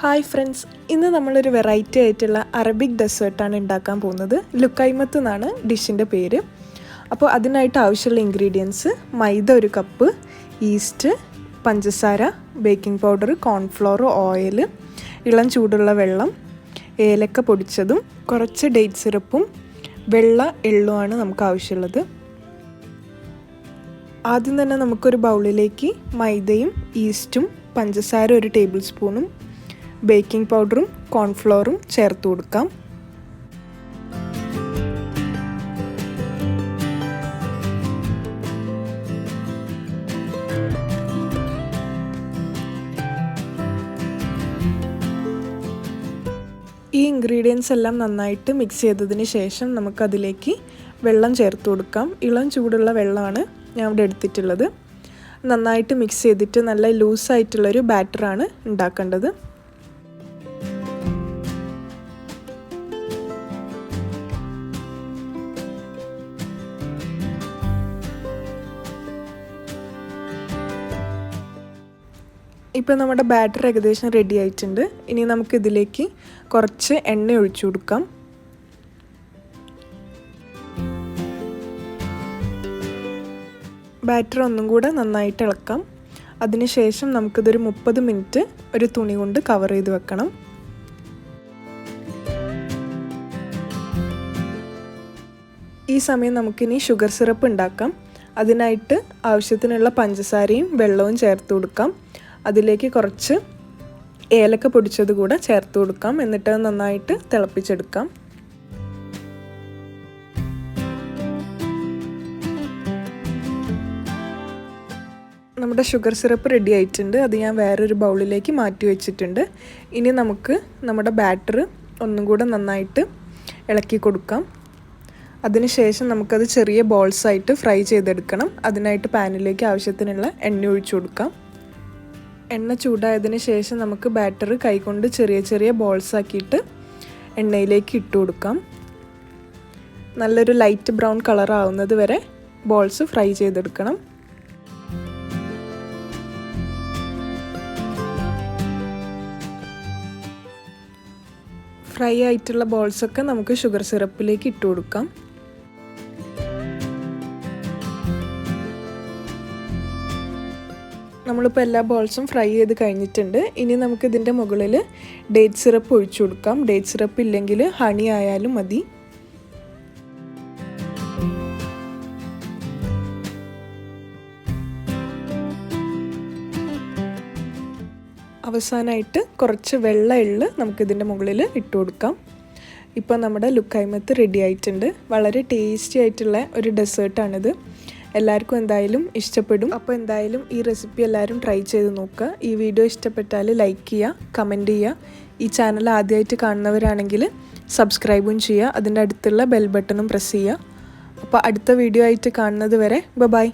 Hi friends, ഇന്ന് നമ്മളൊരു variety ആയിട്ടുള്ള അറബിക് ഡെസേർട്ടാണ് ഉണ്ടാക്കാൻ പോകുന്നത്. ലുക്കൈമത്ത് എന്നാണ് ഡിഷിൻ്റെ പേര്. അപ്പോൾ അതിനായിട്ട് ആവശ്യമുള്ള ഇൻഗ്രീഡിയൻസ്: മൈദ 1 കപ്പ്, ഈസ്റ്റ്, പഞ്ചസാര, ബേക്കിംഗ് പൗഡർ, കോൺഫ്ലോർ, ഓയിൽ, ഇളം ചൂടുള്ള വെള്ളം, ഏലക്ക പൊടിച്ചതും കുറച്ച് ഡേറ്റ് സിറപ്പും വെള്ള എള്ളുമാണ് നമുക്ക് ആവശ്യമുള്ളത്. ആദ്യം തന്നെ നമുക്കൊരു ബൗളിലേക്ക് മൈദയും ഈസ്റ്റും പഞ്ചസാര 1 ടേബിൾ സ്പൂണും ബേക്കിംഗ് പൗഡറും കോൺഫ്ലോറും ചേർത്ത് കൊടുക്കാം. ഈ ഇൻഗ്രീഡിയൻസ് എല്ലാം നന്നായിട്ട് മിക്സ് ചെയ്തതിന് ശേഷം നമുക്കതിലേക്ക് വെള്ളം ചേർത്ത് കൊടുക്കാം. ഇളം ചൂടുള്ള വെള്ളമാണ് ഞാൻ ഇവിടെ എടുത്തിട്ടുള്ളത്. നന്നായിട്ട് മിക്സ് ചെയ്തിട്ട് നല്ല ലൂസായിട്ടുള്ളൊരു ബാറ്ററാണ് ഉണ്ടാക്കേണ്ടത്. ഇപ്പോൾ നമ്മുടെ ബാറ്റർ ഏകദേശം റെഡി ആയിട്ടുണ്ട്. ഇനി നമുക്കിതിലേക്ക് കുറച്ച് എണ്ണ ഒഴിച്ചു കൊടുക്കാം. ബാറ്റർ ഒന്നും കൂടെ നന്നായിട്ട് ഇളക്കാം. അതിനുശേഷം നമുക്കിതൊരു 30 മിനിറ്റ് ഒരു തുണി കൊണ്ട് കവർ ചെയ്ത് വെക്കണം. ഈ സമയം നമുക്കിനി ഷുഗർ സിറപ്പ് ഉണ്ടാക്കാം. അതിനായിട്ട് ആവശ്യത്തിനുള്ള പഞ്ചസാരയും വെള്ളവും ചേർത്ത് കൊടുക്കാം. അതിലേക്ക് കുറച്ച് ഏലക്ക പൊടിച്ചത് കൂടെ ചേർത്ത് കൊടുക്കാം. എന്നിട്ട് നന്നായിട്ട് തിളപ്പിച്ചെടുക്കാം. നമ്മുടെ ഷുഗർ സിറപ്പ് റെഡി ആയിട്ടുണ്ട്. അത് ഞാൻ വേറൊരു ബൗളിലേക്ക് മാറ്റി വെച്ചിട്ടുണ്ട്. ഇനി നമുക്ക് നമ്മുടെ ബാറ്റർ ഒന്നും കൂടെ നന്നായിട്ട് ഇളക്കി കൊടുക്കാം. അതിനുശേഷം നമുക്കത് ചെറിയ ബോൾസായിട്ട് ഫ്രൈ ചെയ്തെടുക്കണം. അതിനായിട്ട് പാനിലേക്ക് ആവശ്യത്തിനുള്ള എണ്ണ ഒഴിച്ചു കൊടുക്കാം. എണ്ണ ചൂടായതിന് ശേഷം നമുക്ക് ബാറ്റർ കൈകൊണ്ട് ചെറിയ ചെറിയ ബോൾസ് ആക്കിയിട്ട് എണ്ണയിലേക്ക് ഇട്ട് കൊടുക്കാം. നല്ലൊരു ലൈറ്റ് ബ്രൗൺ കളർ ആവുന്നത് വരെ ബോൾസ് ഫ്രൈ ചെയ്തെടുക്കണം. ഫ്രൈ ആയിട്ടുള്ള ബോൾസൊക്കെ നമുക്ക് ഷുഗർ സിറപ്പിലേക്ക് ഇട്ട് കൊടുക്കാം. നമ്മളിപ്പോൾ എല്ലാ ബോൾസും ഫ്രൈ ചെയ്ത് കഴിഞ്ഞിട്ടുണ്ട്. ഇനി നമുക്കിതിൻ്റെ മുകളിൽ ഡേറ്റ് സിറപ്പ് ഒഴിച്ചു കൊടുക്കാം. ഡേറ്റ് സിറപ്പ് ഇല്ലെങ്കിൽ ഹണി ആയാലും മതി. അവസാനമായിട്ട് കുറച്ച് വെള്ള എള്ള് നമുക്കിതിൻ്റെ മുകളിൽ ഇട്ട് കൊടുക്കാം. ഇപ്പോൾ നമ്മുടെ ലുക്കൈമത്ത് റെഡി ആയിട്ടുണ്ട്. വളരെ ടേസ്റ്റി ആയിട്ടുള്ള ഒരു ഡെസേർട്ടാണിത്. എല്ലാവർക്കും എന്തായാലും ഇഷ്ടപ്പെടും. അപ്പോൾ എന്തായാലും ഈ റെസിപ്പി എല്ലാവരും ട്രൈ ചെയ്ത് നോക്കുക. ഈ വീഡിയോ ഇഷ്ടപ്പെട്ടാൽ ലൈക്ക് ചെയ്യുക, കമൻറ്റ് ചെയ്യുക. ഈ ചാനൽ ആദ്യമായിട്ട് കാണുന്നവരാണെങ്കിൽ സബ്സ്ക്രൈബും ചെയ്യുക. അതിൻ്റെ അടുത്തുള്ള ബെൽ ബട്ടണും പ്രസ് ചെയ്യുക. അപ്പോൾ അടുത്ത വീഡിയോ ആയിട്ട് കാണുന്നത് വരെ ബൈ.